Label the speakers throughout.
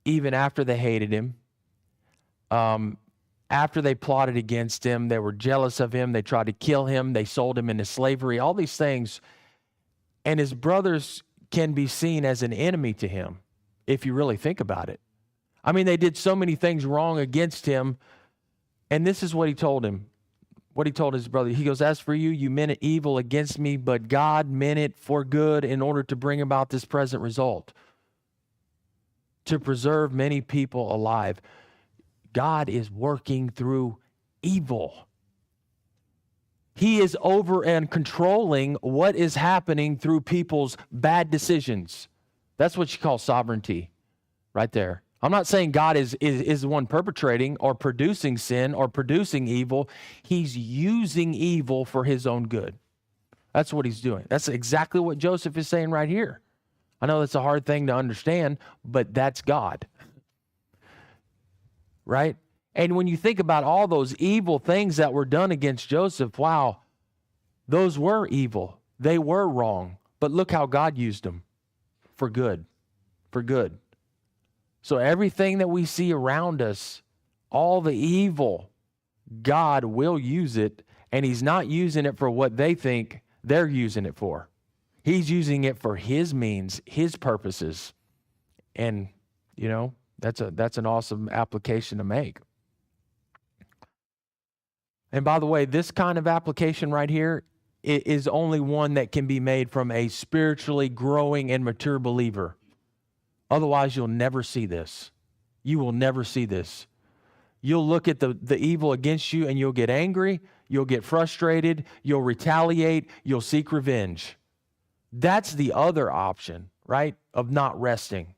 Speaker 1: even after they hated him, after they plotted against him, they were jealous of him, they tried to kill him, they sold him into slavery, all these things. And his brothers can be seen as an enemy to him, if you really think about it. I mean, they did so many things wrong against him. And this is what he told him, what he told his brother. He goes, as for you, you meant it evil against me, but God meant it for good in order to bring about this present result, to preserve many people alive. God is working through evil. He is over and controlling what is happening through people's bad decisions. That's what you call sovereignty right there. I'm not saying God is the one perpetrating or producing sin or producing evil. He's using evil for his own good. That's what he's doing. That's exactly what Joseph is saying right here. I know that's a hard thing to understand, but that's God. Right? And when you think about all those evil things that were done against Joseph, wow, those were evil. They were wrong. But look how God used them for good. For good. So everything that we see around us, all the evil, God will use it, and he's not using it for what they think they're using it for. He's using it for his means, his purposes. And, you know, that's an awesome application to make. And by the way, this kind of application right here is only one that can be made from a spiritually growing and mature believer. Otherwise, you'll never see this. You will never see this. You'll look at the evil against you and you'll get angry, you'll get frustrated, you'll retaliate, you'll seek revenge. That's the other option, right, of not resting.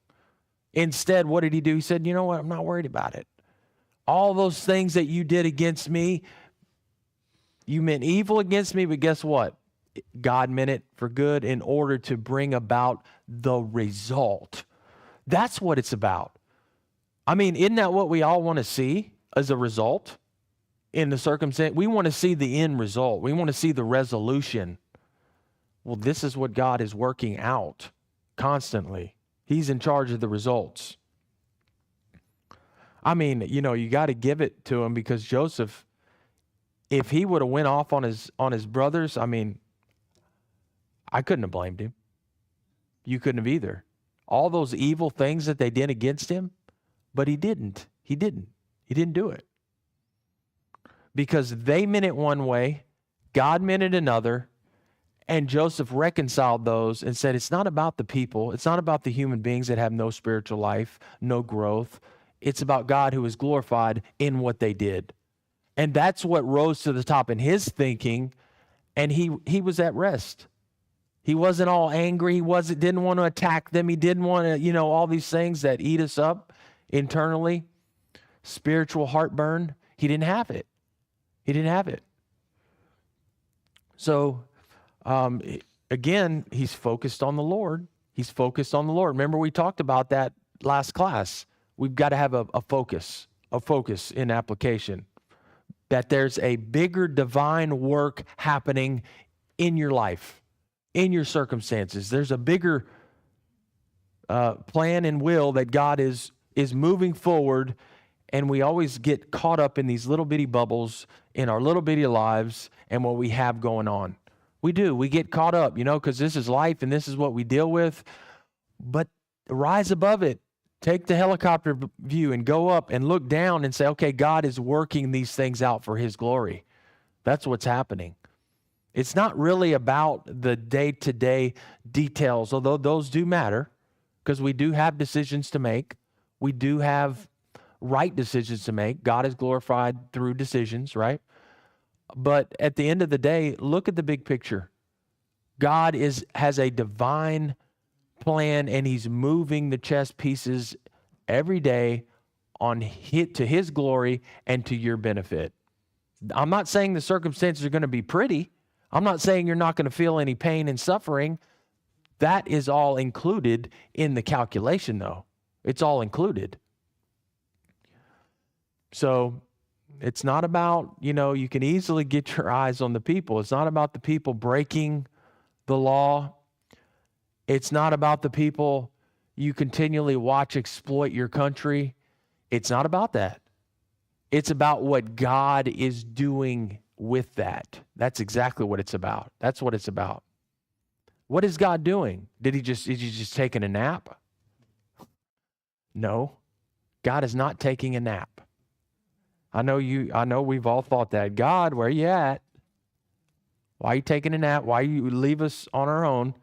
Speaker 1: Instead, what did he do? He said, you know what, I'm not worried about it. All those things that you did against me, you meant evil against me, but guess what? God meant it for good in order to bring about the result. That's what it's about. I mean, isn't that what we all want to see as a result in the circumstance? We want to see the end result. We want to see the resolution. Well, this is what God is working out constantly. He's in charge of the results. I mean, you know, you got to give it to him, because Joseph, if he would have went off on his brothers, I mean, I couldn't have blamed him. You couldn't have either. All those evil things that they did against him, but he didn't. He didn't do it. Because they meant it one way, God meant it another, and Joseph reconciled those and said, it's not about the people, it's not about the human beings that have no spiritual life, no growth. It's about God who is glorified in what they did. And that's what rose to the top in his thinking, and he was at rest. He wasn't all angry. He didn't want to attack them. He didn't want to, you know, all these things that eat us up internally. Spiritual heartburn. He didn't have it. He didn't have it. So, again, he's focused on the Lord. He's focused on the Lord. Remember, we talked about that last class. We've got to have a focus in application. That there's a bigger divine work happening in your life, in your circumstances. There's a bigger plan and will that God is moving forward, and we always get caught up in these little bitty bubbles in our little bitty lives and what we have going on. We do. We get caught up, you know, because this is life and this is what we deal with. But rise above it. Take the helicopter view and go up and look down and say, okay, God is working these things out for his glory. That's what's happening. It's not really about the day-to-day details, although those do matter, because we do have decisions to make. We do have right decisions to make. God is glorified through decisions, right? But at the end of the day, look at the big picture. God has a divine plan, and he's moving the chess pieces every day to his glory and to your benefit. I'm not saying the circumstances are going to be pretty. I'm not saying you're not going to feel any pain and suffering. That is all included in the calculation, though. It's all included. So it's not about, you know, you can easily get your eyes on the people. It's not about the people breaking the law. It's not about the people, you continually watch exploit your country. It's not about that. It's about what God is doing with that. That's exactly what it's about. That's what it's about. What is God doing? Is he just taking a nap? No. God is not taking a nap. I know we've all thought that. God, where are you at? Why are you taking a nap? Why you leave us on our own?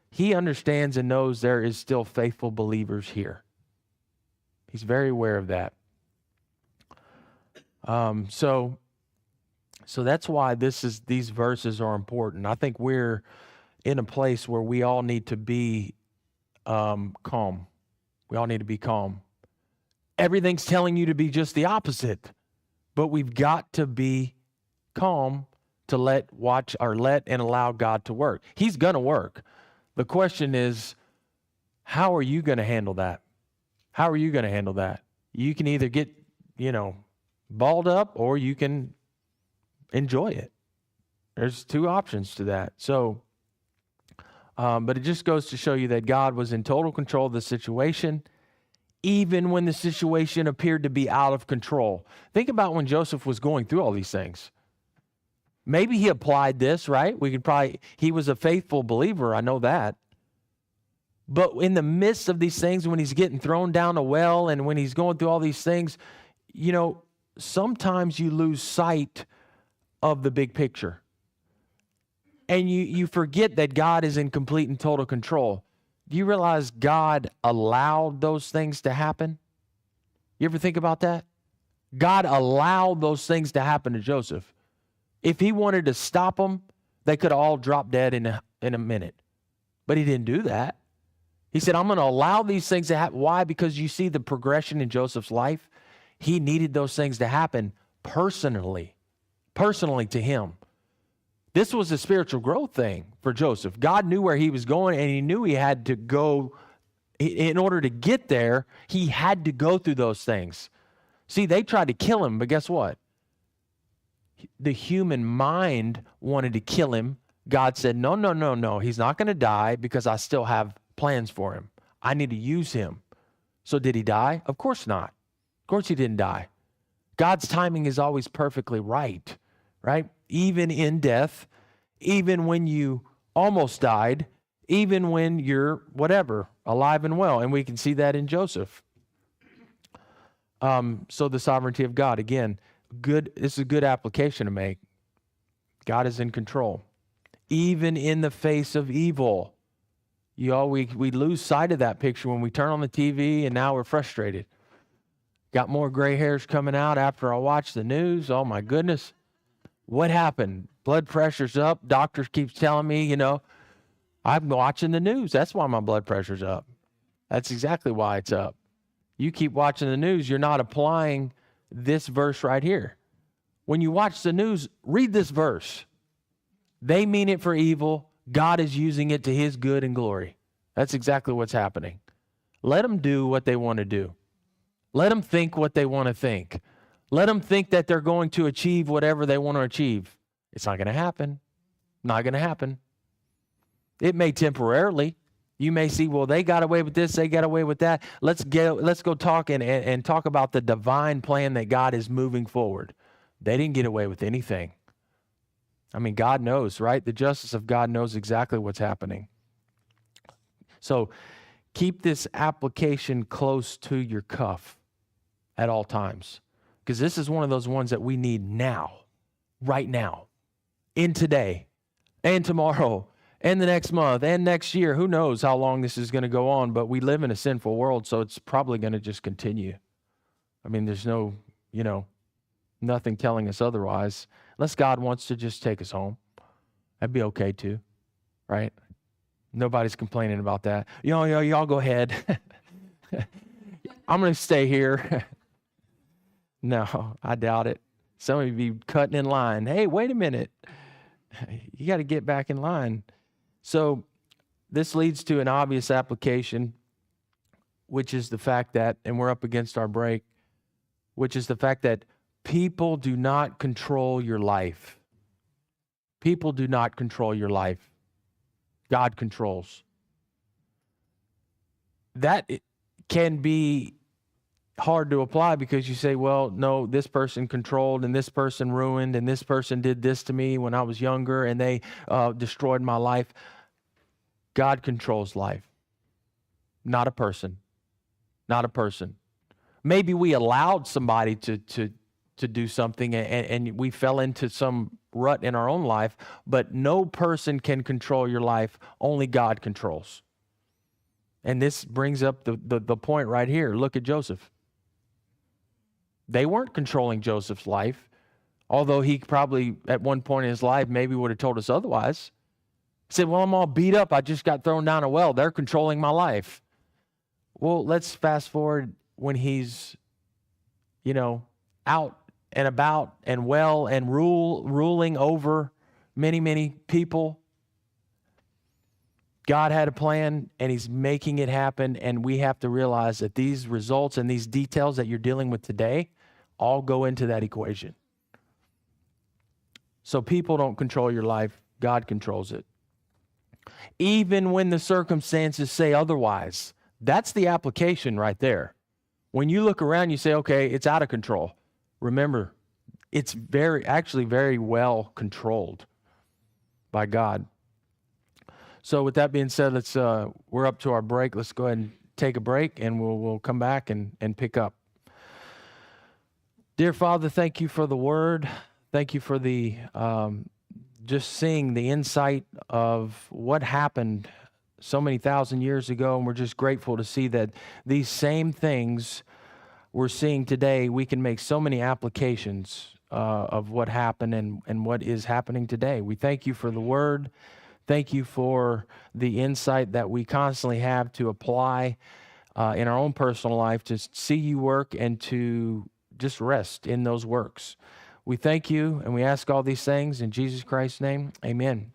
Speaker 1: He understands and knows there is still faithful believers here. He's very aware of that. So that's why these verses are important. I think we're in a place where we all need to be calm. We all need to be calm. Everything's telling you to be just the opposite, but we've got to be calm to let and allow God to work. He's going to work. The question is, how are you going to handle that? How are you going to handle that? You can either get, balled up, or you can enjoy it. There's two options to that. So, but it just goes to show you that God was in total control of the situation, even when the situation appeared to be out of control. Think about when Joseph was going through all these things. Maybe he applied this, right? He was a faithful believer, I know that. But in the midst of these things, when he's getting thrown down a well and when he's going through all these things, sometimes you lose sight of the big picture. And you forget that God is in complete and total control. Do you realize God allowed those things to happen? You ever think about that? God allowed those things to happen to Joseph. If he wanted to stop them, they could have all dropped dead in a minute. But he didn't do that. He said, I'm going to allow these things to happen. Why? Because you see the progression in Joseph's life. He needed those things to happen personally to him. This was a spiritual growth thing for Joseph. God knew where he was going, and he knew he had to go. In order to get there, he had to go through those things. See, they tried to kill him, but guess what? The human mind wanted to kill him. God said, no. He's not going to die because I still have plans for him. I need to use him. So did he die? Of course not. Of course he didn't die. God's timing is always perfectly right? Even in death, even when you almost died, even when you're alive and well. And we can see that in Joseph. So the sovereignty of God, again, this is a good application to make. God is in control. Even in the face of evil. We lose sight of that picture when we turn on the TV and now we're frustrated. Got more gray hairs coming out after I watch the news. Oh my goodness. What happened? Blood pressure's up. Doctors keep telling me, I'm watching the news. That's why my blood pressure's up. That's exactly why it's up. You keep watching the news, you're not applying this verse right here. When you watch the news, read this verse. They mean it for evil. God is using it to his good and glory. That's exactly what's happening. Let them do what they want to do. Let them think what they want to think. Let them think that they're going to achieve whatever they want to achieve. It's not going to happen. Not going to happen. It may temporarily. You may see, well, they got away with this, they got away with that. Let's go talk and talk about the divine plan that God is moving forward. They didn't get away with anything. I mean, God knows, right? The justice of God knows exactly what's happening. So keep this application close to your cuff at all times, because this is one of those ones that we need now, right now, in today and tomorrow and the next month and next year. Who knows how long this is going to go on, but we live in a sinful world, so it's probably going to just continue. I mean, there's no, nothing telling us otherwise, unless God wants to just take us home. That'd be okay too, right? Nobody's complaining about that. Y'all go ahead. I'm going to stay here. No, I doubt it. Some of you be cutting in line. Hey, wait a minute. You got to get back in line. So this leads to an obvious application, which is the fact that, and we're up against our break, which is the fact that people do not control your life. People do not control your life. God controls. that can be hard to apply because you say, well, no, this person controlled and this person ruined and this person did this to me when I was younger and they destroyed my life. God controls life, not a person, not a person. Maybe we allowed somebody to do something and we fell into some rut in our own life, but no person can control your life. Only God controls. And this brings up the point right here. Look at Joseph. They weren't controlling Joseph's life, although he probably at one point in his life maybe would have told us otherwise. He said, well, I'm all beat up. I just got thrown down a well. They're controlling my life. Well, let's fast forward when he's, out and about and well and ruling over many, many people. God had a plan and he's making it happen. And we have to realize that these results and these details that you're dealing with today all go into that equation. So people don't control your life. God controls it. Even when the circumstances say otherwise, that's the application right there. When you look around, you say, okay, it's out of control. Remember, it's very well controlled by God. So with that being said, we're up to our break. Let's go ahead and take a break and we'll come back and pick up. Dear Father, thank you for the word. Thank you for the just seeing the insight of what happened so many thousand years ago. And we're just grateful to see that these same things we're seeing today, we can make so many applications of what happened and what is happening today. We thank you for the word. Thank you for the insight that we constantly have to apply in our own personal life to see you work and to just rest in those works. We thank you and we ask all these things in Jesus Christ's name. Amen.